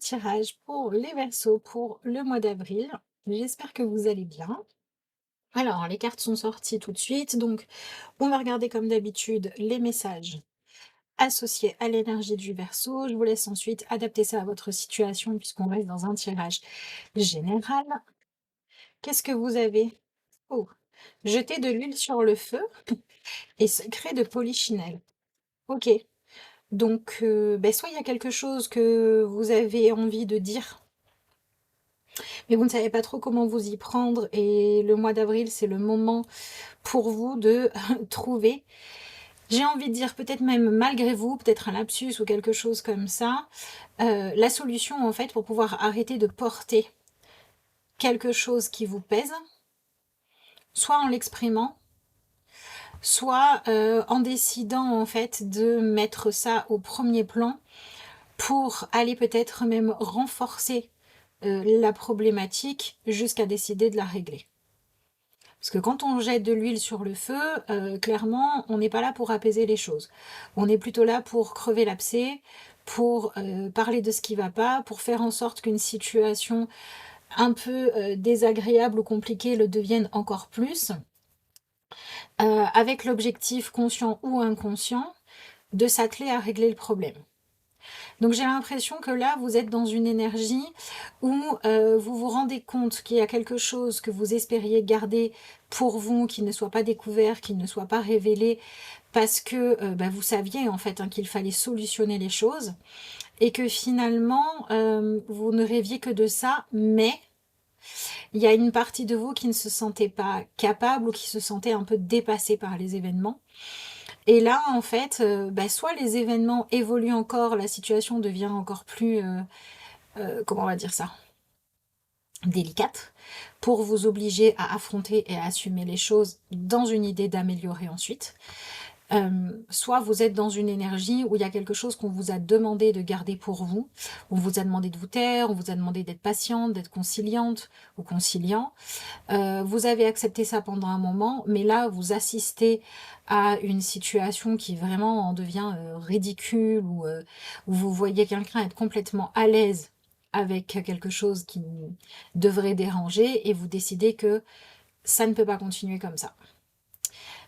tirage pour les Verseaux pour le mois d'avril. J'espère que vous allez bien. Alors, les cartes sont sorties tout de suite, donc on va regarder comme d'habitude les messages associés à l'énergie du Verseau. Je vous laisse ensuite adapter ça à votre situation puisqu'on reste dans un tirage général. Qu'est-ce que vous avez? Oh, jeter de l'huile sur le feu et secret de Polichinelle. Ok, donc soit il y a quelque chose que vous avez envie de dire mais vous ne savez pas trop comment vous y prendre et le mois d'avril, c'est le moment pour vous de trouver, j'ai envie de dire peut-être même malgré vous, peut-être un lapsus ou quelque chose comme ça, la solution en fait pour pouvoir arrêter de porter quelque chose qui vous pèse, soit en l'exprimant, soit en décidant en fait de mettre ça au premier plan pour aller peut-être même renforcer la problématique jusqu'à décider de la régler. Parce que quand on jette de l'huile sur le feu, clairement, on n'est pas là pour apaiser les choses. On est plutôt là pour crever l'abcès, pour parler de ce qui ne va pas, pour faire en sorte qu'une situation un peu désagréable ou compliquée le devienne encore plus, avec l'objectif conscient ou inconscient de s'atteler à régler le problème. Donc j'ai l'impression que là, vous êtes dans une énergie où vous vous rendez compte qu'il y a quelque chose que vous espériez garder pour vous, qui ne soit pas découvert, qui ne soit pas révélé, parce que vous saviez en fait qu'il fallait solutionner les choses, et que finalement, vous ne rêviez que de ça, mais il y a une partie de vous qui ne se sentait pas capable ou qui se sentait un peu dépassée par les événements. Et là, en fait, soit les événements évoluent encore, la situation devient encore plus, comment on va dire ça, délicate, pour vous obliger à affronter et à assumer les choses dans une idée d'améliorer ensuite. Soit vous êtes dans une énergie où il y a quelque chose qu'on vous a demandé de garder pour vous, on vous a demandé de vous taire, on vous a demandé d'être patiente, d'être conciliante ou conciliant. Vous avez accepté ça pendant un moment, mais là, vous assistez à une situation qui vraiment en devient ridicule, où vous voyez quelqu'un être complètement à l'aise avec quelque chose qui devrait déranger, et vous décidez que ça ne peut pas continuer comme ça.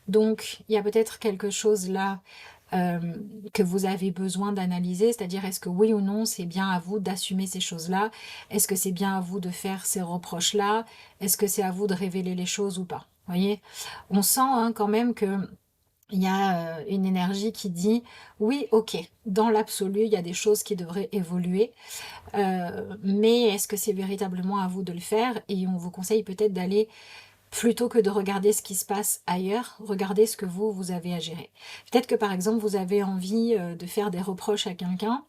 Donc, il y a peut-être quelque chose là que vous avez besoin d'analyser, c'est-à-dire est-ce que oui ou non c'est bien à vous d'assumer ces choses-là, est-ce que c'est bien à vous de faire ces reproches-là, est-ce que c'est à vous de révéler les choses ou pas. Vous voyez, on sent quand même que il y a une énergie qui dit oui, ok, dans l'absolu, il y a des choses qui devraient évoluer, mais est-ce que c'est véritablement à vous de le faire? Et on vous conseille peut-être d'aller, plutôt que de regarder ce qui se passe ailleurs, regardez ce que vous avez à gérer. Peut-être que par exemple, vous avez envie de faire des reproches à quelqu'un,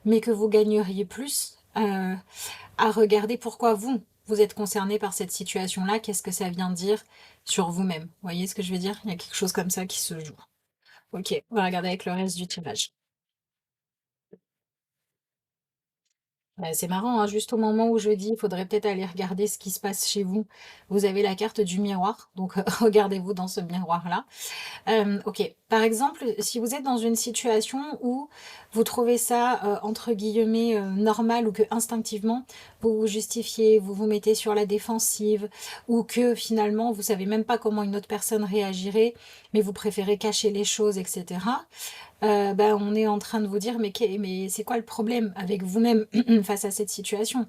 mais que vous gagneriez plus à regarder pourquoi vous êtes concerné par cette situation-là, qu'est-ce que ça vient dire sur vous-même. Vous voyez ce que je veux dire? Il y a quelque chose comme ça qui se joue. Ok, on va regarder avec le reste du tirage. C'est marrant, hein, juste au moment où je dis, il faudrait peut-être aller regarder ce qui se passe chez vous. Vous avez la carte du miroir, donc regardez-vous dans ce miroir-là. Ok, par exemple, si vous êtes dans une situation où vous trouvez ça, entre guillemets, normal, ou que instinctivement, vous vous justifiez, vous vous mettez sur la défensive, ou que finalement, vous savez même pas comment une autre personne réagirait, mais vous préférez cacher les choses, etc. On est en train de vous dire, mais c'est quoi le problème avec vous-même face à cette situation?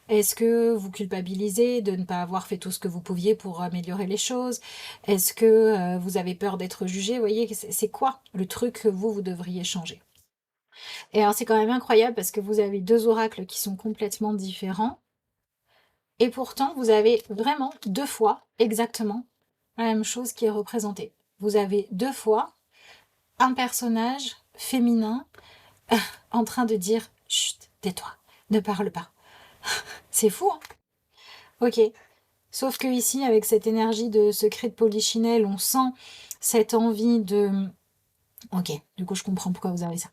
Est-ce que vous culpabilisez de ne pas avoir fait tout ce que vous pouviez pour améliorer les choses? Est-ce que vous avez peur d'être jugé? Vous voyez, c'est quoi le truc que vous devriez changer? Et alors c'est quand même incroyable parce que vous avez deux oracles qui sont complètement différents, et pourtant vous avez vraiment deux fois exactement la même chose qui est représentée. Vous avez deux fois un personnage féminin en train de dire chut, tais-toi, ne parle pas. C'est fou, hein? Ok. Sauf que ici, avec cette énergie de secret de Polichinelle, on sent cette envie de... Ok, du coup, je comprends pourquoi vous avez ça.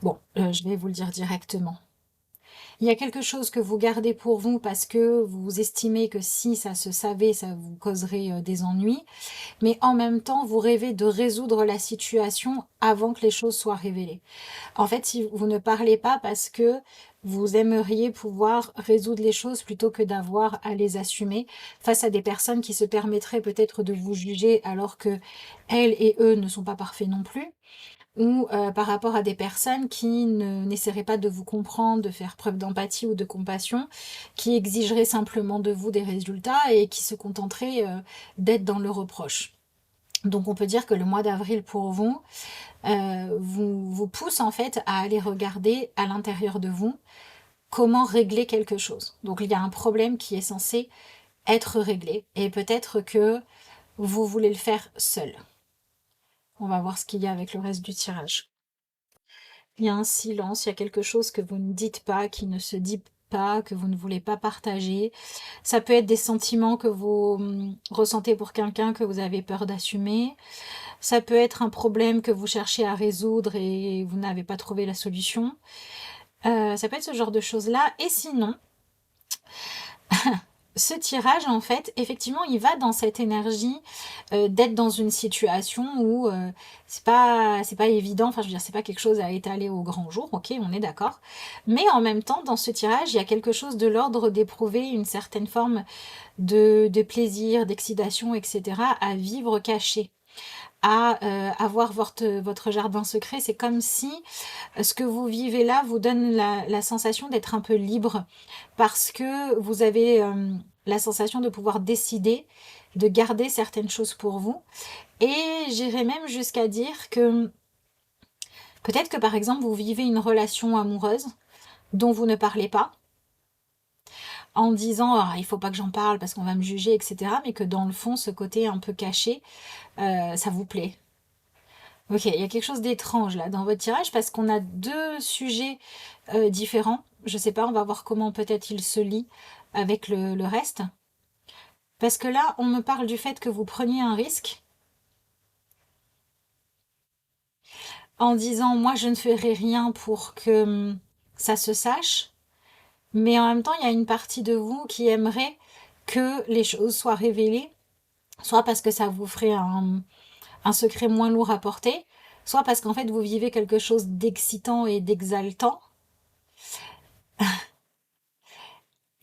Bon, je vais vous le dire directement. Il y a quelque chose que vous gardez pour vous parce que vous estimez que si ça se savait, ça vous causerait des ennuis. Mais en même temps, vous rêvez de résoudre la situation avant que les choses soient révélées. En fait, si vous ne parlez pas parce que Vous aimeriez pouvoir résoudre les choses plutôt que d'avoir à les assumer face à des personnes qui se permettraient peut-être de vous juger alors que elles et eux ne sont pas parfaits non plus, ou par rapport à des personnes qui n'essaieraient pas de vous comprendre, de faire preuve d'empathie ou de compassion, qui exigeraient simplement de vous des résultats et qui se contenteraient d'être dans le reproche. Donc on peut dire que le mois d'avril pour vous, vous pousse en fait à aller regarder à l'intérieur de vous comment régler quelque chose. Donc il y a un problème qui est censé être réglé et peut-être que vous voulez le faire seul. On va voir ce qu'il y a avec le reste du tirage. Il y a un silence, il y a quelque chose que vous ne dites pas, qui ne se dit pas, que vous ne voulez pas partager. Ça peut être des sentiments que vous ressentez pour quelqu'un que vous avez peur d'assumer. Ça peut être un problème que vous cherchez à résoudre et vous n'avez pas trouvé la solution. Ça peut être ce genre de choses-là. Et sinon, ce tirage, en fait, effectivement, il va dans cette énergie d'être dans une situation où c'est pas évident, enfin je veux dire, c'est pas quelque chose à étaler au grand jour, ok, on est d'accord. Mais en même temps, dans ce tirage, il y a quelque chose de l'ordre d'éprouver une certaine forme de plaisir, d'excitation, etc. à vivre caché, à avoir votre jardin secret. C'est comme si ce que vous vivez là vous donne la sensation d'être un peu libre parce que vous avez la sensation de pouvoir décider de garder certaines choses pour vous. Et j'irais même jusqu'à dire que peut-être que par exemple vous vivez une relation amoureuse dont vous ne parlez pas, en disant ah, il faut pas que j'en parle parce qu'on va me juger, etc. Mais que dans le fond, ce côté un peu caché, ça vous plaît. Ok, il y a quelque chose d'étrange là dans votre tirage parce qu'on a deux sujets différents. Je sais pas, on va voir comment peut-être il se lie avec le reste. Parce que là, on me parle du fait que vous preniez un risque en disant moi je ne ferai rien pour que ça se sache, mais en même temps il y a une partie de vous qui aimerait que les choses soient révélées, soit parce que ça vous ferait un secret moins lourd à porter, soit parce qu'en fait vous vivez quelque chose d'excitant et d'exaltant,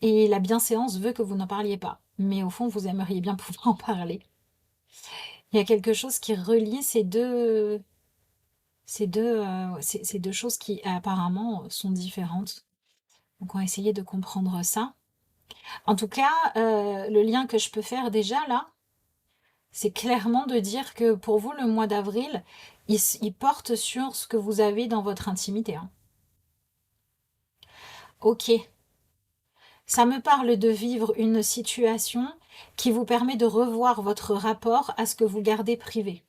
et la bienséance veut que vous n'en parliez pas. Mais au fond, vous aimeriez bien pouvoir en parler. Il y a quelque chose qui relie ces deux choses qui apparemment sont différentes. Donc on va essayer de comprendre ça. En tout cas, le lien que je peux faire déjà là, c'est clairement de dire que pour vous, le mois d'avril, il porte sur ce que vous avez dans votre intimité, hein. Ok, ça me parle de vivre une situation qui vous permet de revoir votre rapport à ce que vous gardez privé.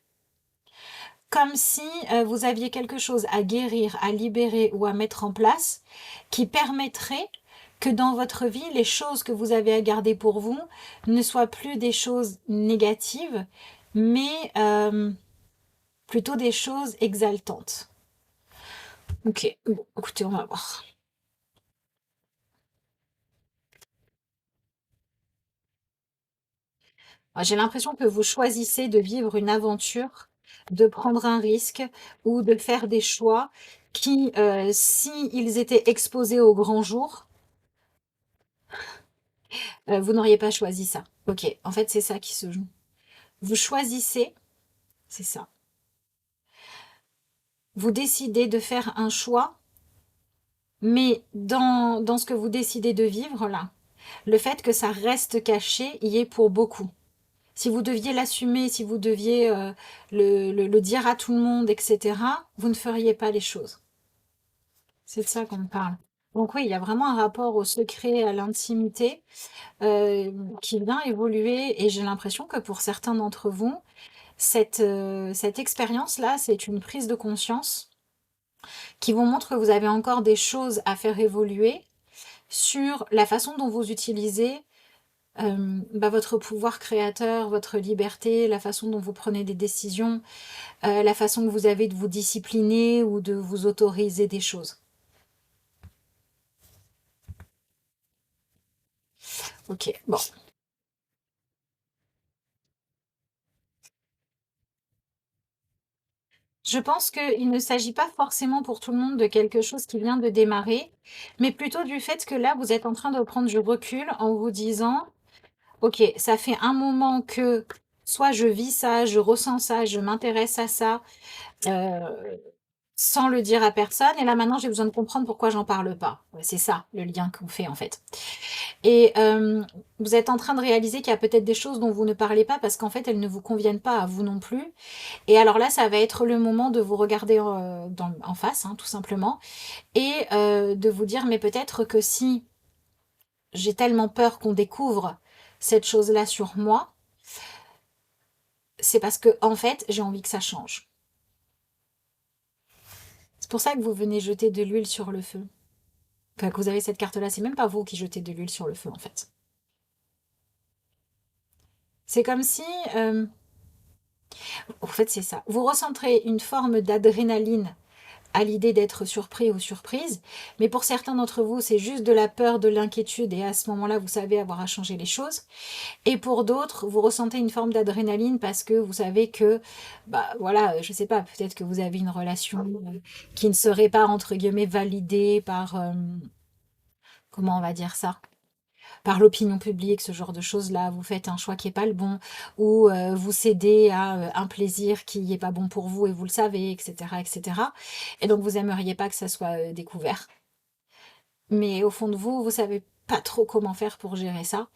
Comme si vous aviez quelque chose à guérir, à libérer ou à mettre en place qui permettrait que dans votre vie, les choses que vous avez à garder pour vous ne soient plus des choses négatives, mais plutôt des choses exaltantes. Ok, bon, écoutez, on va voir. J'ai l'impression que vous choisissez de vivre une aventure, de prendre un risque ou de faire des choix qui, si ils étaient exposés au grand jour, vous n'auriez pas choisi ça. Ok, en fait, c'est ça qui se joue. Vous choisissez, c'est ça. Vous décidez de faire un choix, mais dans ce que vous décidez de vivre là, le fait que ça reste caché y est pour beaucoup. Si vous deviez l'assumer, si vous deviez le dire à tout le monde, etc., vous ne feriez pas les choses. C'est de ça qu'on me parle. Donc oui, il y a vraiment un rapport au secret, à l'intimité euh, qui vient évoluer et j'ai l'impression que pour certains d'entre vous, cette expérience-là, c'est une prise de conscience qui vous montre que vous avez encore des choses à faire évoluer sur la façon dont vous utilisez votre pouvoir créateur, votre liberté, la façon dont vous prenez des décisions, la façon que vous avez de vous discipliner ou de vous autoriser des choses. Ok, bon. Je pense qu'il ne s'agit pas forcément pour tout le monde de quelque chose qui vient de démarrer, mais plutôt du fait que là, vous êtes en train de prendre du recul en vous disant: «OK, ça fait un moment que soit je vis ça, je ressens ça, je m'intéresse à ça, heu, sans le dire à personne et là maintenant j'ai besoin de comprendre pourquoi j'en parle pas». Ouais, c'est ça le lien qu'on fait en fait. Et vous êtes en train de réaliser qu'il y a peut-être des choses dont vous ne parlez pas parce qu'en fait elles ne vous conviennent pas à vous non plus. Et alors là, ça va être le moment de vous regarder en face, hein, tout simplement, et de vous dire, mais peut-être que si j'ai tellement peur qu'on découvre cette chose-là sur moi, c'est parce que en fait, j'ai envie que ça change. C'est pour ça que vous venez jeter de l'huile sur le feu. Enfin, que vous avez cette carte-là, c'est même pas vous qui jetez de l'huile sur le feu, en fait. C'est comme si, en fait, c'est ça. Vous ressentez une forme d'adrénaline à l'idée d'être surpris ou surprise, mais pour certains d'entre vous, c'est juste de la peur, de l'inquiétude, et à ce moment-là, vous savez avoir à changer les choses. Et pour d'autres, vous ressentez une forme d'adrénaline parce que vous savez que, bah voilà, je sais pas, peut-être que vous avez une relation qui ne serait pas, entre guillemets, validée par, comment on va dire ça? Par l'opinion publique, ce genre de choses-là, vous faites un choix qui est pas le bon, ou vous cédez à un plaisir qui est pas bon pour vous et vous le savez, etc., etc. Et donc vous aimeriez pas que ça soit découvert. Mais au fond de vous, vous savez pas trop comment faire pour gérer ça.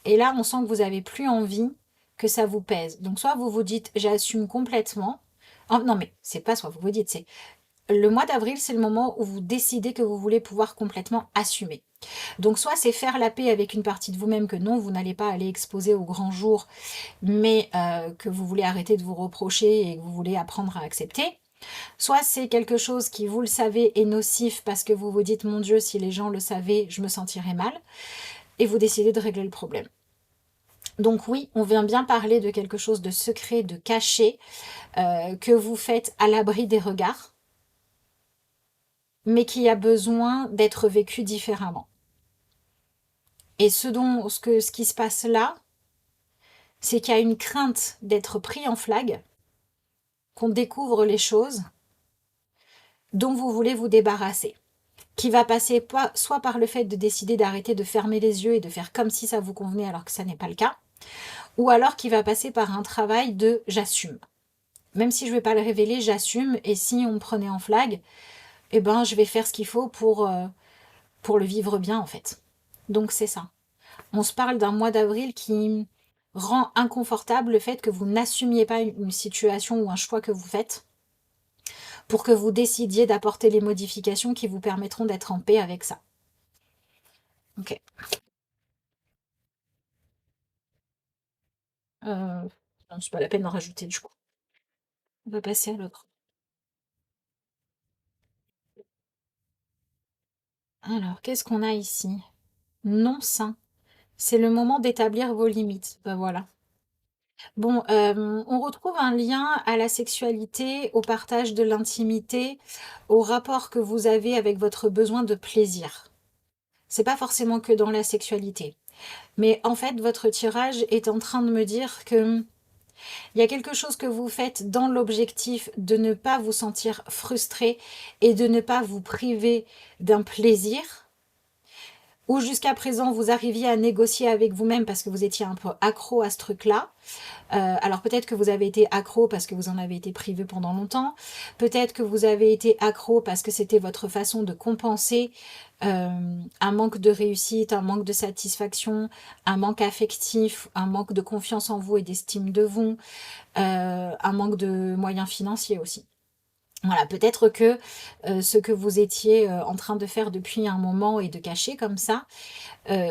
Et là, on sent que vous avez plus envie que ça vous pèse. Donc soit vous vous dites, j'assume complètement. Oh, non, mais c'est pas soit vous vous dites, c'est le mois d'avril, c'est le moment où vous décidez que vous voulez pouvoir complètement assumer. Donc soit c'est faire la paix avec une partie de vous-même que non, vous n'allez pas aller exposer au grand jour, mais que vous voulez arrêter de vous reprocher et que vous voulez apprendre à accepter. Soit c'est quelque chose qui, vous le savez, est nocif parce que vous vous dites, mon Dieu, si les gens le savaient, je me sentirais mal, et vous décidez de régler le problème. Donc oui, on vient bien parler de quelque chose de secret, de caché, que vous faites à l'abri des regards, mais qui a besoin d'être vécu différemment. Et ce qui se passe là, c'est qu'il y a une crainte d'être pris en flag, qu'on découvre les choses dont vous voulez vous débarrasser, qui va passer soit par le fait de décider d'arrêter de fermer les yeux et de faire comme si ça vous convenait alors que ça n'est pas le cas, ou alors qui va passer par un travail de j'assume. Même si je ne vais pas le révéler, j'assume, et si on me prenait en flag, eh ben je vais faire ce qu'il faut pour le vivre bien en fait. Donc c'est ça. On se parle d'un mois d'avril qui rend inconfortable le fait que vous n'assumiez pas une situation ou un choix que vous faites pour que vous décidiez d'apporter les modifications qui vous permettront d'être en paix avec ça. Ok. Non, c'est pas la peine d'en rajouter du coup. On va passer à l'autre. Alors, qu'est-ce qu'on a ici? Non sain. C'est le moment d'établir vos limites. Ben voilà. Bon, on retrouve un lien à la sexualité, au partage de l'intimité, au rapport que vous avez avec votre besoin de plaisir. C'est pas forcément que dans la sexualité. Mais en fait, votre tirage est en train de me dire que il y a quelque chose que vous faites dans l'objectif de ne pas vous sentir frustré et de ne pas vous priver d'un plaisir, ou jusqu'à présent vous arriviez à négocier avec vous-même parce que vous étiez un peu accro à ce truc-là. Alors peut-être que vous avez été accro parce que vous en avez été privé pendant longtemps. Peut-être que vous avez été accro parce que c'était votre façon de compenser un manque de réussite, un manque de satisfaction, un manque affectif, un manque de confiance en vous et d'estime de vous, un manque de moyens financiers aussi. Voilà, peut-être que ce que vous étiez en train de faire depuis un moment et de cacher comme ça,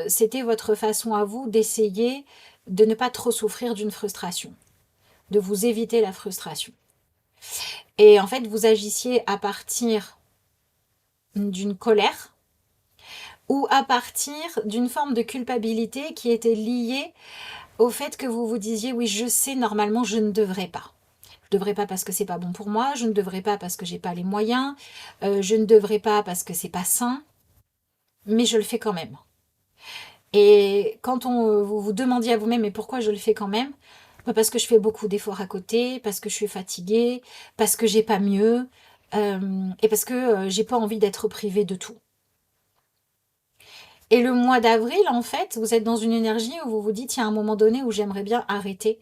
c'était votre façon à vous d'essayer de ne pas trop souffrir d'une frustration, de vous éviter la frustration. Et en fait, vous agissiez à partir d'une colère ou à partir d'une forme de culpabilité qui était liée au fait que vous vous disiez oui, je sais, normalement, je ne devrais pas. Je ne devrais pas parce que c'est pas bon pour moi, je ne devrais pas parce que j'ai pas les moyens, je ne devrais pas parce que c'est pas sain, mais je le fais quand même. Et quand vous vous demandiez à vous-même mais pourquoi je le fais quand même, Parce que je fais beaucoup d'efforts à côté, parce que je suis fatiguée, parce que j'ai pas mieux, et parce que j'ai pas envie d'être privée de tout. Et le mois d'avril, en fait, vous êtes dans une énergie où vous vous dites, il y a un moment donné où j'aimerais bien arrêter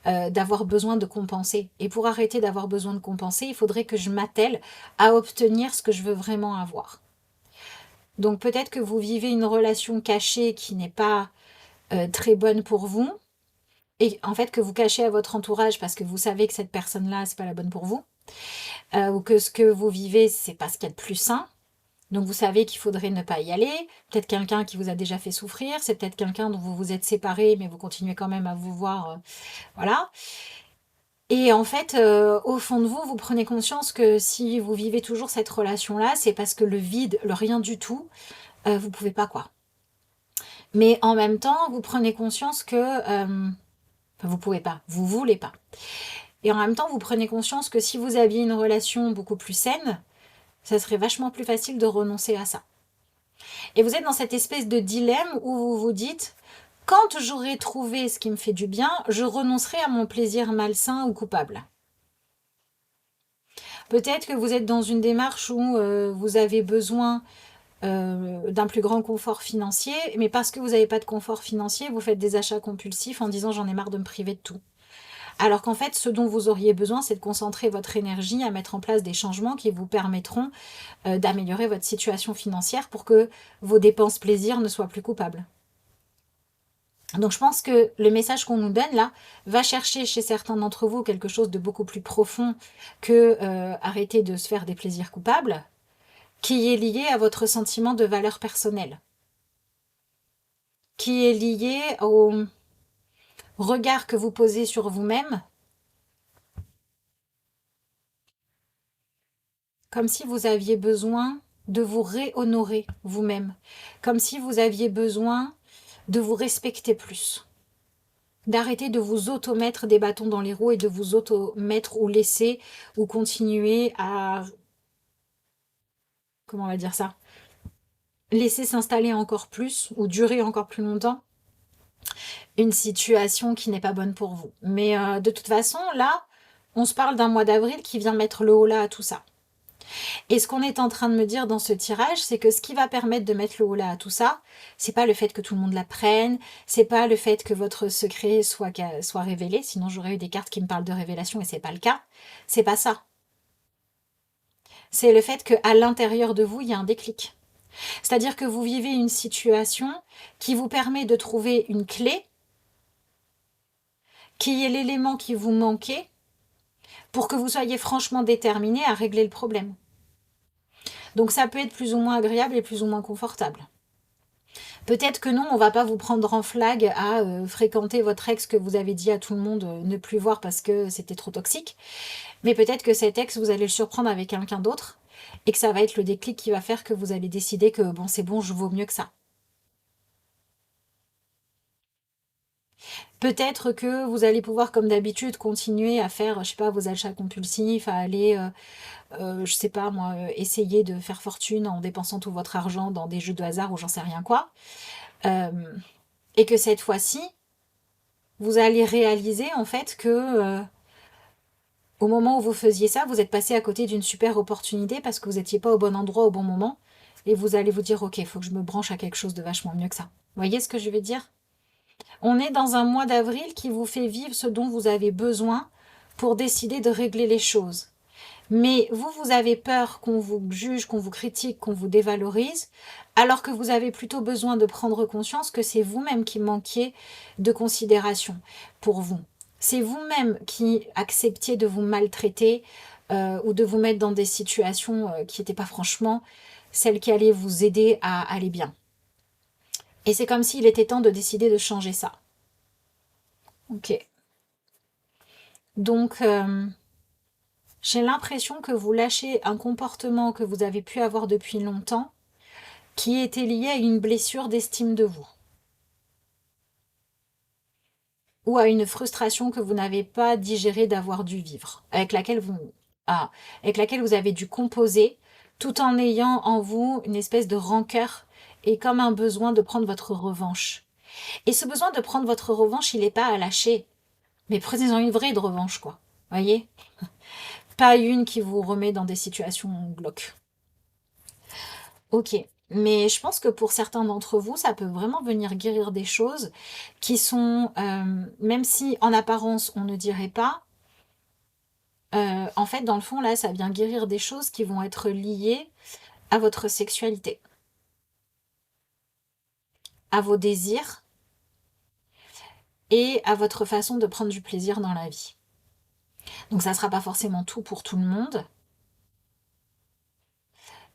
d'avoir besoin de compenser. Et pour arrêter d'avoir besoin de compenser, il faudrait que je m'attelle à obtenir ce que je veux vraiment avoir. Donc peut-être que vous vivez une relation cachée qui n'est pas très bonne pour vous, et en fait que vous cachez à votre entourage parce que vous savez que cette personne-là, c'est pas la bonne pour vous, ou que ce que vous vivez, c'est pas ce qu'il y a de plus sain. Donc vous savez qu'il faudrait ne pas y aller. Peut-être quelqu'un qui vous a déjà fait souffrir, c'est peut-être quelqu'un dont vous vous êtes séparés, mais vous continuez quand même à vous voir, voilà. Et en fait, au fond de vous, vous prenez conscience que si vous vivez toujours cette relation-là, c'est parce que le vide, le rien du tout, vous pouvez pas quoi. Mais en même temps, vous prenez conscience que enfin, vous pouvez pas, vous voulez pas. Et en même temps, vous prenez conscience que si vous aviez une relation beaucoup plus saine, ça serait vachement plus facile de renoncer à ça. Et vous êtes dans cette espèce de dilemme où vous vous dites, quand j'aurai trouvé ce qui me fait du bien, je renoncerai à mon plaisir malsain ou coupable. Peut-être que vous êtes dans une démarche où vous avez besoin d'un plus grand confort financier, mais parce que vous n'avez pas de confort financier, vous faites des achats compulsifs en disant j'en ai marre de me priver de tout. Alors qu'en fait, ce dont vous auriez besoin, c'est de concentrer votre énergie à mettre en place des changements qui vous permettront d'améliorer votre situation financière pour que vos dépenses plaisir ne soient plus coupables. Donc je pense que le message qu'on nous donne là va chercher chez certains d'entre vous quelque chose de beaucoup plus profond que arrêter de se faire des plaisirs coupables, qui est lié à votre sentiment de valeur personnelle, qui est lié au regard que vous posez sur vous-même, comme si vous aviez besoin de vous réhonorer vous-même, comme si vous aviez besoin de vous respecter plus, d'arrêter de vous auto-mettre des bâtons dans les roues et de vous auto-mettre ou laisser ou continuer à, comment on va dire ça, laisser s'installer encore plus ou durer encore plus longtemps une situation qui n'est pas bonne pour vous. Mais de toute façon, là, on se parle d'un mois d'avril qui vient mettre le holà à tout ça. Et ce qu'on est en train de me dire dans ce tirage, c'est que ce qui va permettre de mettre le holà à tout ça, c'est pas le fait que tout le monde l'apprenne, c'est pas le fait que votre secret soit révélé, sinon j'aurais eu des cartes qui me parlent de révélation et c'est pas le cas. C'est pas ça. C'est le fait qu'à l'intérieur de vous, il y a un déclic. C'est-à-dire que vous vivez une situation qui vous permet de trouver une clé, qui est l'élément qui vous manquait, pour que vous soyez franchement déterminé à régler le problème. Donc ça peut être plus ou moins agréable et plus ou moins confortable. Peut-être que non, on va pas vous prendre en flag à fréquenter votre ex que vous avez dit à tout le monde ne plus voir parce que c'était trop toxique. Mais peut-être que cet ex, vous allez le surprendre avec quelqu'un d'autre et que ça va être le déclic qui va faire que vous allez décider que bon, c'est bon, je vaux mieux que ça. Peut-être que vous allez pouvoir, comme d'habitude, continuer à faire, je sais pas, vos achats compulsifs, à aller, je sais pas moi, essayer de faire fortune en dépensant tout votre argent dans des jeux de hasard ou j'en sais rien quoi. Euh, et que cette fois-ci, vous allez réaliser en fait que au moment où vous faisiez ça, vous êtes passé à côté d'une super opportunité parce que vous n'étiez pas au bon endroit au bon moment. Et vous allez vous dire, ok, il faut que je me branche à quelque chose de vachement mieux que ça. Vous voyez ce que je veux dire? On est dans un mois d'avril qui vous fait vivre ce dont vous avez besoin pour décider de régler les choses. Mais vous, vous avez peur qu'on vous juge, qu'on vous critique, qu'on vous dévalorise, alors que vous avez plutôt besoin de prendre conscience que c'est vous-même qui manquiez de considération pour vous. C'est vous-même qui acceptiez de vous maltraiter ou de vous mettre dans des situations qui n'étaient pas franchement celles qui allaient vous aider à aller bien. Et c'est comme s'il était temps de décider de changer ça. Ok. Donc, j'ai l'impression que vous lâchez un comportement que vous avez pu avoir depuis longtemps qui était lié à une blessure d'estime de vous. Ou à une frustration que vous n'avez pas digérée d'avoir dû vivre, avec laquelle vous avez dû composer, tout en ayant en vous une espèce de rancœur et comme un besoin de prendre votre revanche. Et ce besoin de prendre votre revanche, il n'est pas à lâcher. Mais prenez-en une vraie de revanche, quoi. Voyez? Pas une qui vous remet dans des situations glauques. Ok. Mais je pense que pour certains d'entre vous, ça peut vraiment venir guérir des choses qui sont, même si en apparence on ne dirait pas, en fait dans le fond là, ça vient guérir des choses qui vont être liées à votre sexualité, à vos désirs et à votre façon de prendre du plaisir dans la vie. Donc ça ne sera pas forcément tout pour tout le monde,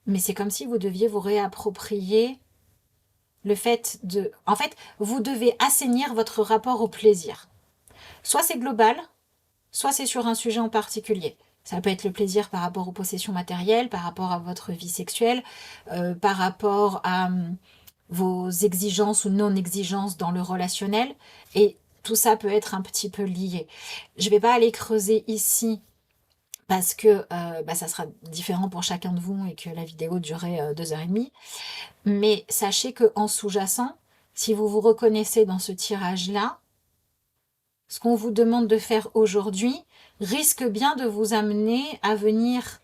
mais c'est comme si vous deviez vous réapproprier le fait de... En fait, vous devez assainir votre rapport au plaisir. Soit c'est global, soit c'est sur un sujet en particulier. Ça peut être le plaisir par rapport aux possessions matérielles, par rapport à votre vie sexuelle, par rapport à vos exigences ou non-exigences dans le relationnel. Et tout ça peut être un petit peu lié. Je ne vais pas aller creuser ici parce que ça sera différent pour chacun de vous et que la vidéo durait 2h30. Mais sachez qu'en sous-jacent, si vous vous reconnaissez dans ce tirage-là, ce qu'on vous demande de faire aujourd'hui risque bien de vous amener à venir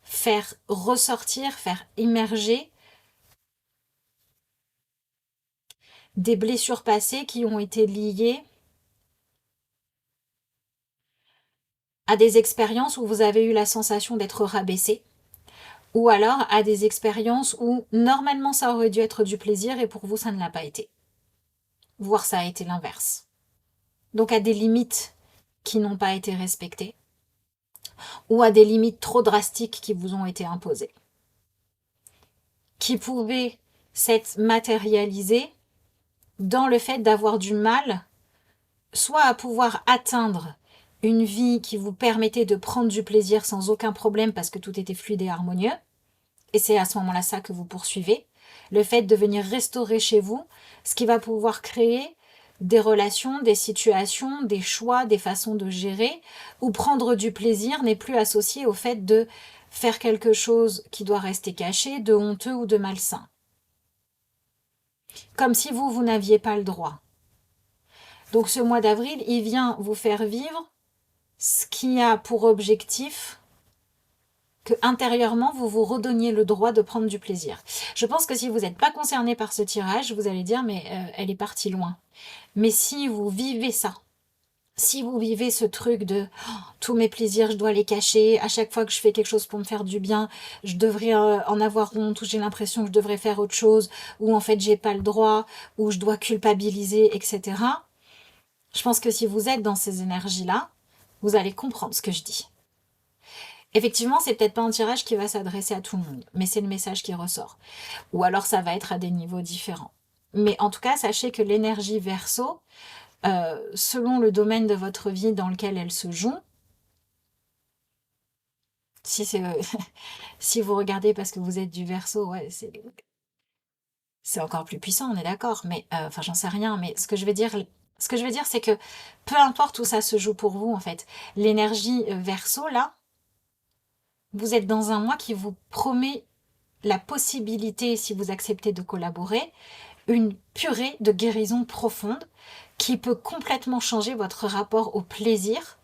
faire ressortir, faire immerger des blessures passées qui ont été liées à des expériences où vous avez eu la sensation d'être rabaissé, ou alors à des expériences où normalement ça aurait dû être du plaisir et pour vous ça ne l'a pas été. Voire ça a été l'inverse. Donc à des limites qui n'ont pas été respectées, ou à des limites trop drastiques qui vous ont été imposées, qui pouvaient s'être matérialisées dans le fait d'avoir du mal, soit à pouvoir atteindre une vie qui vous permettait de prendre du plaisir sans aucun problème parce que tout était fluide et harmonieux, et c'est à ce moment-là ça que vous poursuivez, le fait de venir restaurer chez vous ce qui va pouvoir créer des relations, des situations, des choix, des façons de gérer, où prendre du plaisir n'est plus associé au fait de faire quelque chose qui doit rester caché, de honteux ou de malsain. Comme si vous n'aviez pas le droit. Donc ce mois d'avril, il vient vous faire vivre ce qui a pour objectif que intérieurement, vous vous redonniez le droit de prendre du plaisir. Je pense que si vous n'êtes pas concerné par ce tirage, vous allez dire, mais elle est partie loin. Mais si vous vivez ça, si vous vivez ce truc de tous mes plaisirs, je dois les cacher, à chaque fois que je fais quelque chose pour me faire du bien, je devrais en avoir honte, ou j'ai l'impression que je devrais faire autre chose, ou en fait j'ai pas le droit, ou je dois culpabiliser, etc. Je pense que si vous êtes dans ces énergies-là, vous allez comprendre ce que je dis. Effectivement, c'est peut-être pas un tirage qui va s'adresser à tout le monde, mais c'est le message qui ressort. Ou alors ça va être à des niveaux différents. Mais en tout cas, sachez que l'énergie Verseau, selon le domaine de votre vie dans lequel elle se joue, si c'est si vous regardez parce que vous êtes du Verseau, ouais, c'est encore plus puissant, on est d'accord. Mais enfin, j'en sais rien. Mais ce que je veux dire, c'est que peu importe où ça se joue pour vous, en fait, l'énergie Verseau là, vous êtes dans un mois qui vous promet la possibilité, si vous acceptez de collaborer, une purée de guérison profonde qui peut complètement changer votre rapport au plaisir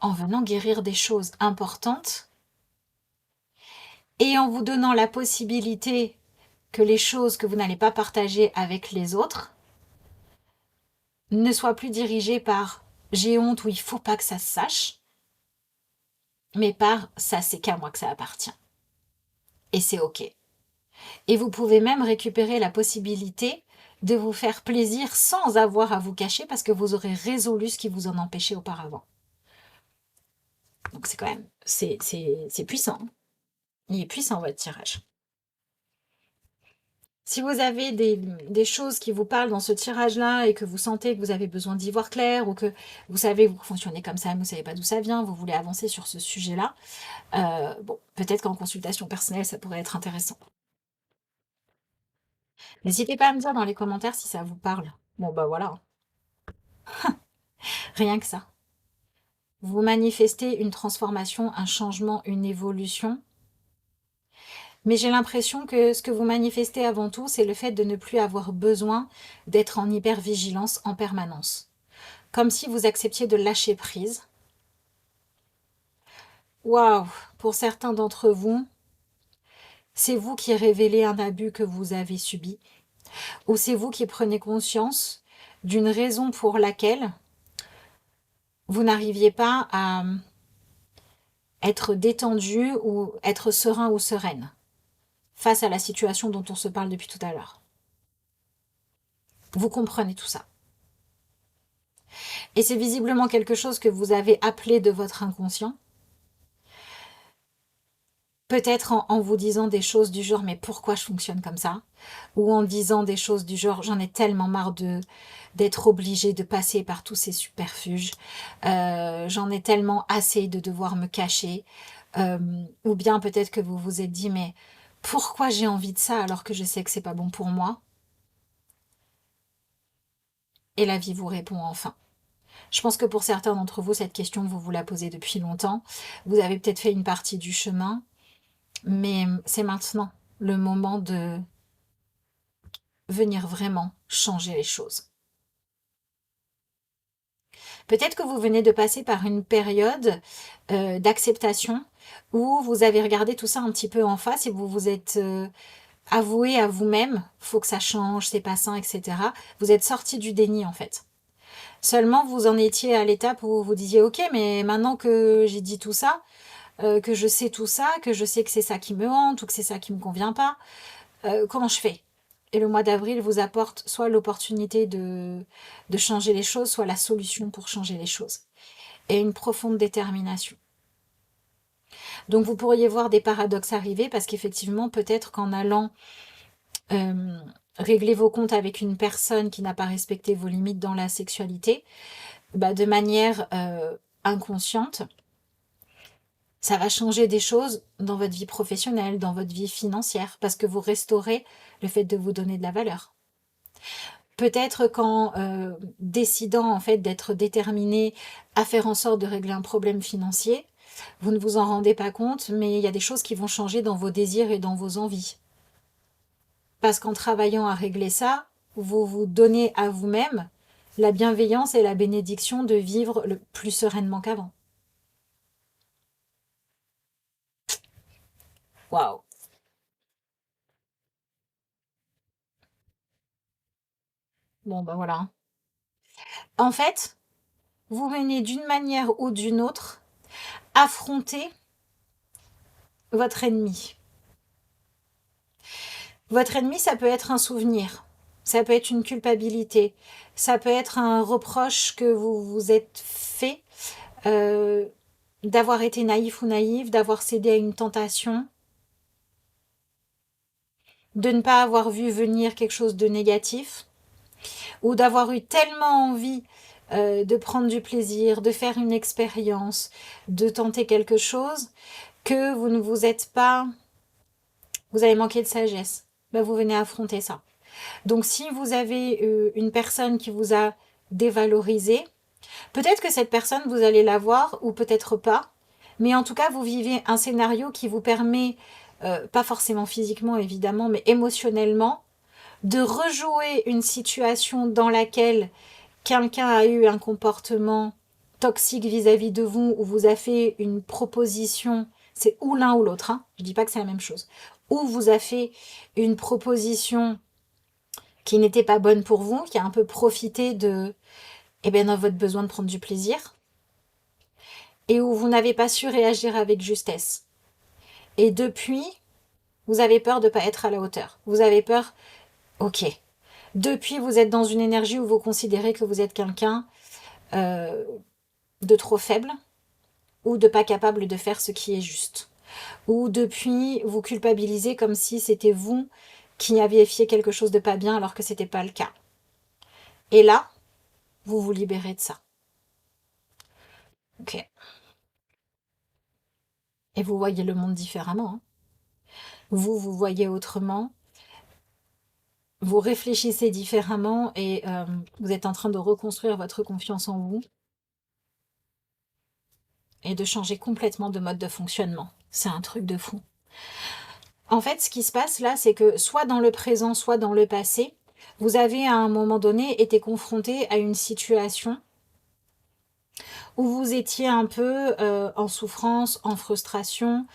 en venant guérir des choses importantes et en vous donnant la possibilité que les choses que vous n'allez pas partager avec les autres ne soient plus dirigées par j'ai honte ou il faut pas que ça se sache, mais par ça c'est qu'à moi que ça appartient. Et c'est ok. Et vous pouvez même récupérer la possibilité de vous faire plaisir sans avoir à vous cacher parce que vous aurez résolu ce qui vous en empêchait auparavant. Donc c'est quand même, c'est puissant. Il est puissant votre tirage. Si vous avez des choses qui vous parlent dans ce tirage-là et que vous sentez que vous avez besoin d'y voir clair ou que vous savez que vous fonctionnez comme ça mais vous ne savez pas d'où ça vient, vous voulez avancer sur ce sujet-là, bon, peut-être qu'en consultation personnelle, ça pourrait être intéressant. N'hésitez pas à me dire dans les commentaires si ça vous parle. Bon, bah voilà. Rien que ça. Vous manifestez une transformation, un changement, une évolution. Mais j'ai l'impression que ce que vous manifestez avant tout, c'est le fait de ne plus avoir besoin d'être en hypervigilance en permanence. comme si vous acceptiez de lâcher prise. Waouh! Pour certains d'entre vous, c'est vous qui révélez un abus que vous avez subi, ou c'est vous qui prenez conscience d'une raison pour laquelle vous n'arriviez pas à être détendu ou être serein ou sereine face à la situation dont on se parle depuis tout à l'heure. Vous comprenez tout ça. Et c'est visiblement quelque chose que vous avez appelé de votre inconscient. Peut-être en vous disant des choses du genre « mais pourquoi je fonctionne comme ça ?» ou en disant des choses du genre « j'en ai tellement marre d'être obligée de passer par tous ces superfuges, j'en ai tellement assez de devoir me cacher », ou bien peut-être que vous vous êtes dit « mais pourquoi j'ai envie de ça alors que je sais que c'est pas bon pour moi ?» Et la vie vous répond enfin. Je pense que pour certains d'entre vous, cette question, vous vous la posez depuis longtemps. Vous avez peut-être fait une partie du chemin, mais c'est maintenant le moment de venir vraiment changer les choses. Peut-être que vous venez de passer par une période d'acceptation où vous avez regardé tout ça un petit peu en face et vous vous êtes avoué à vous-même, faut que ça change, c'est pas sain, etc. Vous êtes sorti du déni en fait. Seulement, vous en étiez à l'étape où vous disiez « Ok, mais maintenant que j'ai dit tout ça, que je sais tout ça, que je sais que c'est ça qui me hante ou que c'est ça qui me convient pas, comment je fais ?» Et le mois d'avril vous apporte soit l'opportunité de changer les choses, soit la solution pour changer les choses. Et une profonde détermination. Donc vous pourriez voir des paradoxes arriver parce qu'effectivement, peut-être qu'en allant régler vos comptes avec une personne qui n'a pas respecté vos limites dans la sexualité, de manière inconsciente, ça va changer des choses dans votre vie professionnelle, dans votre vie financière, parce que vous restaurez le fait de vous donner de la valeur. Peut-être qu'en décidant en fait d'être déterminé à faire en sorte de régler un problème financier, vous ne vous en rendez pas compte, mais il y a des choses qui vont changer dans vos désirs et dans vos envies. Parce qu'en travaillant à régler ça, vous vous donnez à vous-même la bienveillance et la bénédiction de vivre le plus sereinement qu'avant. Waouh! Bon, voilà. En fait, vous venez d'une manière ou d'une autre affronter votre ennemi. Votre ennemi, ça peut être un souvenir, ça peut être une culpabilité, ça peut être un reproche que vous vous êtes fait d'avoir été naïf ou naïve, d'avoir cédé à une tentation, de ne pas avoir vu venir quelque chose de négatif, ou d'avoir eu tellement envie de prendre du plaisir, de faire une expérience, de tenter quelque chose, que vous ne vous êtes pas... Vous avez manqué de sagesse. Vous venez affronter ça. Donc si vous avez une personne qui vous a dévalorisé, peut-être que cette personne, vous allez la voir ou peut-être pas, mais en tout cas, vous vivez un scénario qui vous permet, pas forcément physiquement évidemment, mais émotionnellement, de rejouer une situation dans laquelle quelqu'un a eu un comportement toxique vis-à-vis de vous ou vous a fait une proposition, c'est ou l'un ou l'autre, hein, je dis pas que c'est la même chose, ou vous a fait une proposition qui n'était pas bonne pour vous, qui a un peu profité de dans votre besoin de prendre du plaisir, et où vous n'avez pas su réagir avec justesse. Et depuis, vous avez peur de ne pas être à la hauteur. Vous avez peur, ok. Depuis, vous êtes dans une énergie où vous considérez que vous êtes quelqu'un de trop faible, ou de pas capable de faire ce qui est juste. Ou depuis, vous culpabilisez comme si c'était vous qui aviez fait quelque chose de pas bien alors que c'était pas le cas. Et là, vous vous libérez de ça. Ok. Et vous voyez le monde différemment. Hein. Vous voyez autrement. Vous réfléchissez différemment et vous êtes en train de reconstruire votre confiance en vous et de changer complètement de mode de fonctionnement. C'est un truc de fou. En fait, ce qui se passe là, c'est que soit dans le présent, soit dans le passé, Vous avez à un moment donné été confronté à une situation où vous étiez un peu en souffrance, en frustration,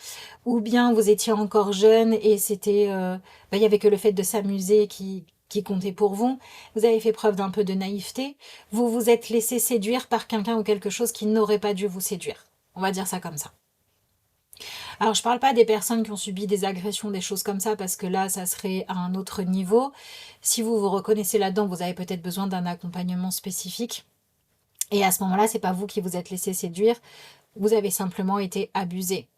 ou bien vous étiez encore jeune et il y avait que le fait de s'amuser qui comptait pour vous. Vous avez fait preuve d'un peu de naïveté. Vous vous êtes laissé séduire par quelqu'un ou quelque chose qui n'aurait pas dû vous séduire. On va dire ça comme ça. Alors, je parle pas des personnes qui ont subi des agressions, des choses comme ça, parce que là, ça serait à un autre niveau. Si vous vous reconnaissez là-dedans, vous avez peut-être besoin d'un accompagnement spécifique. Et à ce moment-là, c'est pas vous qui vous êtes laissé séduire, vous avez simplement été abusé.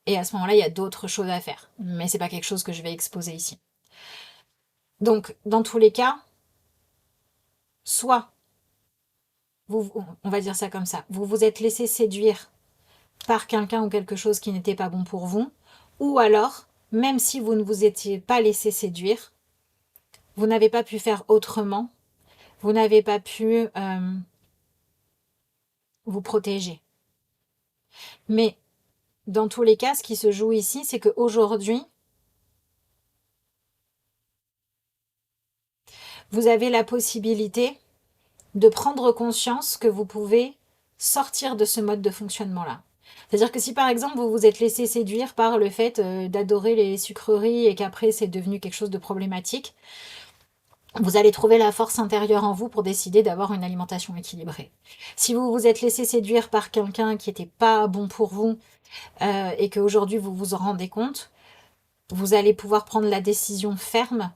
Et à ce moment-là, il y a d'autres choses à faire. Mais c'est pas quelque chose que je vais exposer ici. Donc, dans tous les cas, soit, on va dire ça comme ça, vous vous êtes laissé séduire par quelqu'un ou quelque chose qui n'était pas bon pour vous, ou alors, même si vous ne vous étiez pas laissé séduire, vous n'avez pas pu faire autrement, vous n'avez pas pu vous protéger. Mais dans tous les cas, ce qui se joue ici, c'est qu'aujourd'hui, vous avez la possibilité de prendre conscience que vous pouvez sortir de ce mode de fonctionnement-là. C'est-à-dire que si par exemple vous vous êtes laissé séduire par le fait d'adorer les sucreries et qu'après c'est devenu quelque chose de problématique, vous allez trouver la force intérieure en vous pour décider d'avoir une alimentation équilibrée. Si vous vous êtes laissé séduire par quelqu'un qui n'était pas bon pour vous et qu'aujourd'hui vous vous en rendez compte, vous allez pouvoir prendre la décision ferme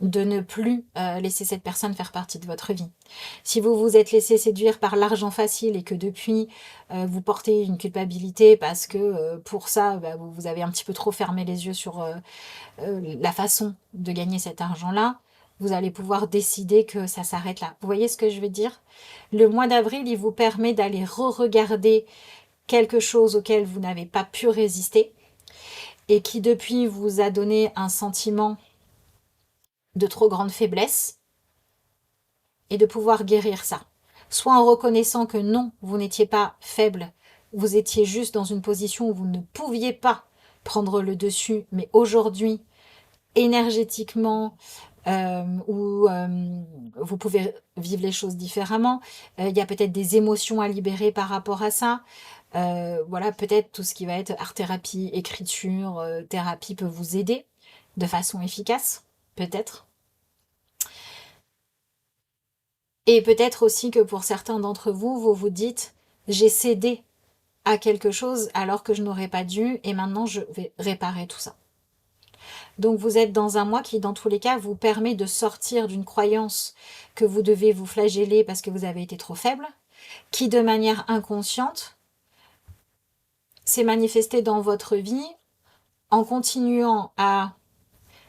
de ne plus laisser cette personne faire partie de votre vie. Si vous vous êtes laissé séduire par l'argent facile et que depuis vous portez une culpabilité parce que pour ça vous avez un petit peu trop fermé les yeux sur la façon de gagner cet argent-là, vous allez pouvoir décider que ça s'arrête là. Vous voyez ce que je veux dire? Le mois d'avril, il vous permet d'aller re-regarder quelque chose auquel vous n'avez pas pu résister et qui depuis vous a donné un sentiment de trop grande faiblesse et de pouvoir guérir ça. Soit en reconnaissant que non, vous n'étiez pas faible, vous étiez juste dans une position où vous ne pouviez pas prendre le dessus, mais aujourd'hui, énergétiquement, où vous pouvez vivre les choses différemment. Il y a peut-être des émotions à libérer par rapport à ça. Voilà, peut-être tout ce qui va être art-thérapie, écriture, thérapie peut vous aider de façon efficace, peut-être. Et peut-être aussi que pour certains d'entre vous, vous vous dites, j'ai cédé à quelque chose alors que je n'aurais pas dû et maintenant je vais réparer tout ça. Donc vous êtes dans un mois qui, dans tous les cas, vous permet de sortir d'une croyance que vous devez vous flageller parce que vous avez été trop faible, qui de manière inconsciente s'est manifestée dans votre vie en continuant à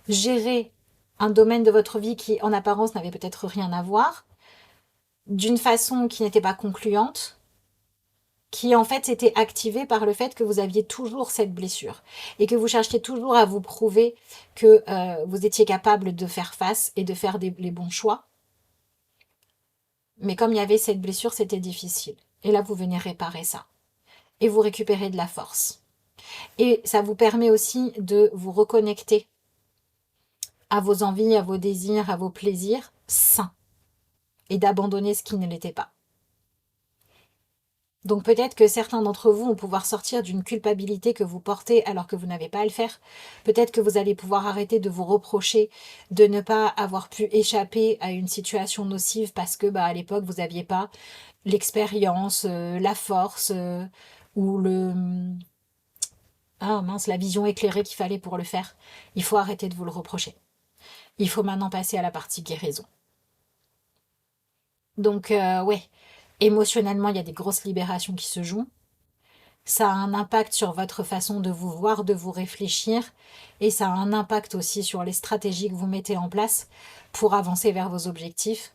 gérer un domaine de votre vie qui, en apparence, n'avait peut-être rien à voir, d'une façon qui n'était pas concluante, qui en fait s'était activée par le fait que vous aviez toujours cette blessure et que vous cherchiez toujours à vous prouver que vous étiez capable de faire face et de faire les bons choix. Mais comme il y avait cette blessure, c'était difficile. Et là, vous venez réparer ça. Et vous récupérez de la force. Et ça vous permet aussi de vous reconnecter à vos envies, à vos désirs, à vos plaisirs sains. Et d'abandonner ce qui ne l'était pas. Donc peut-être que certains d'entre vous vont pouvoir sortir d'une culpabilité que vous portez alors que vous n'avez pas à le faire. Peut-être que vous allez pouvoir arrêter de vous reprocher de ne pas avoir pu échapper à une situation nocive parce que à l'époque vous n'aviez pas l'expérience, la force ou la vision éclairée qu'il fallait pour le faire. Il faut arrêter de vous le reprocher. Il faut maintenant passer à la partie guérison. Donc ouais, émotionnellement il y a des grosses libérations qui se jouent. Ça a un impact sur votre façon de vous voir, de vous réfléchir, et ça a un impact aussi sur les stratégies que vous mettez en place pour avancer vers vos objectifs.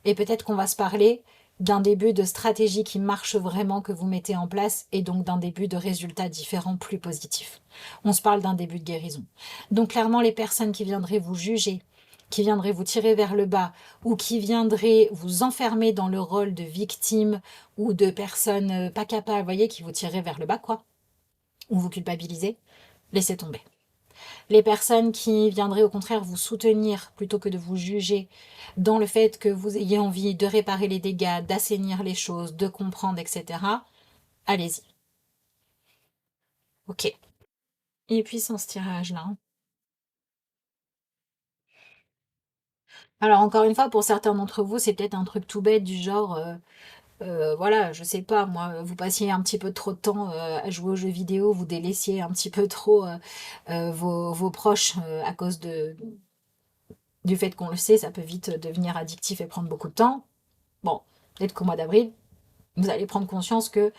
Et peut-être qu'on va se parler d'un début de stratégie qui marche vraiment, que vous mettez en place, et donc d'un début de résultats différents, plus positifs. On se parle d'un début de guérison. Donc clairement, les personnes qui viendraient vous juger, qui viendraient vous tirer vers le bas ou qui viendraient vous enfermer dans le rôle de victime ou de personne pas capable, vous voyez, qui vous tireraient vers le bas, quoi, ou vous culpabilisez, laissez tomber. Les personnes qui viendraient au contraire vous soutenir plutôt que de vous juger dans le fait que vous ayez envie de réparer les dégâts, d'assainir les choses, de comprendre, etc. Allez-y. Ok. Et puis sans ce tirage-là. Alors encore une fois, pour certains d'entre vous, c'est peut-être un truc tout bête du genre, voilà, je sais pas, moi, vous passiez un petit peu trop de temps à jouer aux jeux vidéo, vous délaissiez un petit peu trop vos proches à cause du fait qu'on le sait, ça peut vite devenir addictif et prendre beaucoup de temps. Bon, peut-être qu'au mois d'avril, vous allez prendre conscience que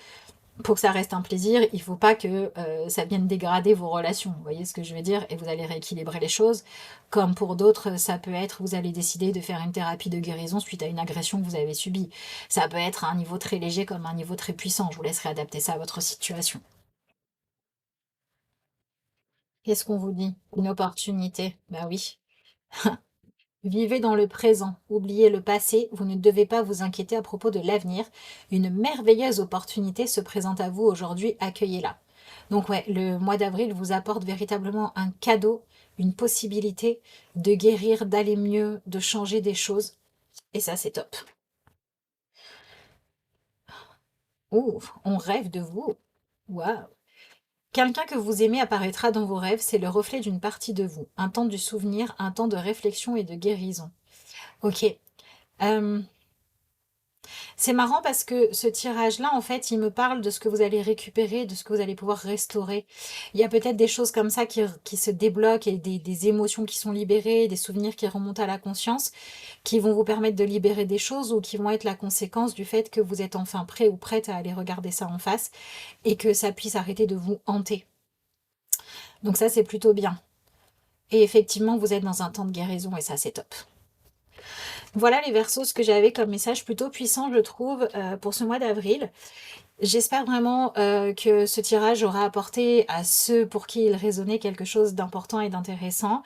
pour que ça reste un plaisir, il ne faut pas que ça vienne dégrader vos relations. Vous voyez ce que je veux dire? Et vous allez rééquilibrer les choses. Comme pour d'autres, ça peut être, vous allez décider de faire une thérapie de guérison suite à une agression que vous avez subie. Ça peut être à un niveau très léger comme un niveau très puissant. Je vous laisserai adapter ça à votre situation. Qu'est-ce qu'on vous dit? Une opportunité. Bah oui. Vivez dans le présent, oubliez le passé, vous ne devez pas vous inquiéter à propos de l'avenir. Une merveilleuse opportunité se présente à vous aujourd'hui, accueillez-la. Donc ouais, le mois d'avril vous apporte véritablement un cadeau, une possibilité de guérir, d'aller mieux, de changer des choses. Et ça, c'est top. Ouh, on rêve de vous. Waouh. Quelqu'un que vous aimez apparaîtra dans vos rêves, c'est le reflet d'une partie de vous. Un temps du souvenir, un temps de réflexion et de guérison. Ok. Euh, C'est marrant parce que ce tirage-là, en fait, il me parle de ce que vous allez récupérer, de ce que vous allez pouvoir restaurer. Il y a peut-être des choses comme ça qui se débloquent et des émotions qui sont libérées, des souvenirs qui remontent à la conscience, qui vont vous permettre de libérer des choses ou qui vont être la conséquence du fait que vous êtes enfin prêt ou prête à aller regarder ça en face et que ça puisse arrêter de vous hanter. Donc ça, c'est plutôt bien. Et effectivement, vous êtes dans un temps de guérison et ça, c'est top. Voilà les Verseaux, ce que j'avais comme message plutôt puissant, je trouve, pour ce mois d'avril. J'espère vraiment que ce tirage aura apporté à ceux pour qui il résonnait quelque chose d'important et d'intéressant.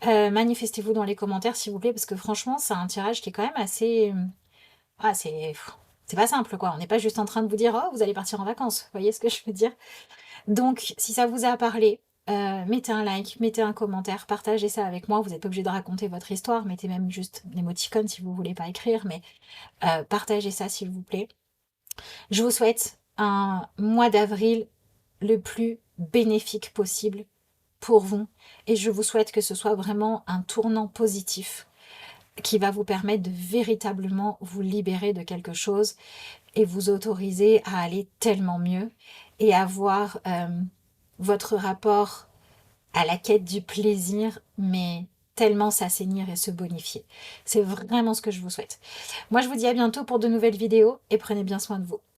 Manifestez-vous dans les commentaires, s'il vous plaît, parce que franchement, c'est un tirage qui est quand même assez... Ah, c'est pas simple, quoi. On n'est pas juste en train de vous dire « Oh, vous allez partir en vacances ». Vous voyez ce que je veux dire? Donc, si ça vous a parlé, mettez un like, mettez un commentaire, partagez ça avec moi. Vous n'êtes pas obligé de raconter votre histoire, mettez même juste une émoticône si vous voulez pas écrire, mais partagez ça, s'il vous plaît. Je vous souhaite un mois d'avril le plus bénéfique possible pour vous et je vous souhaite que ce soit vraiment un tournant positif qui va vous permettre de véritablement vous libérer de quelque chose et vous autoriser à aller tellement mieux et avoir votre rapport à la quête du plaisir, mais tellement s'assainir et se bonifier. C'est vraiment ce que je vous souhaite. Moi, je vous dis à bientôt pour de nouvelles vidéos et prenez bien soin de vous.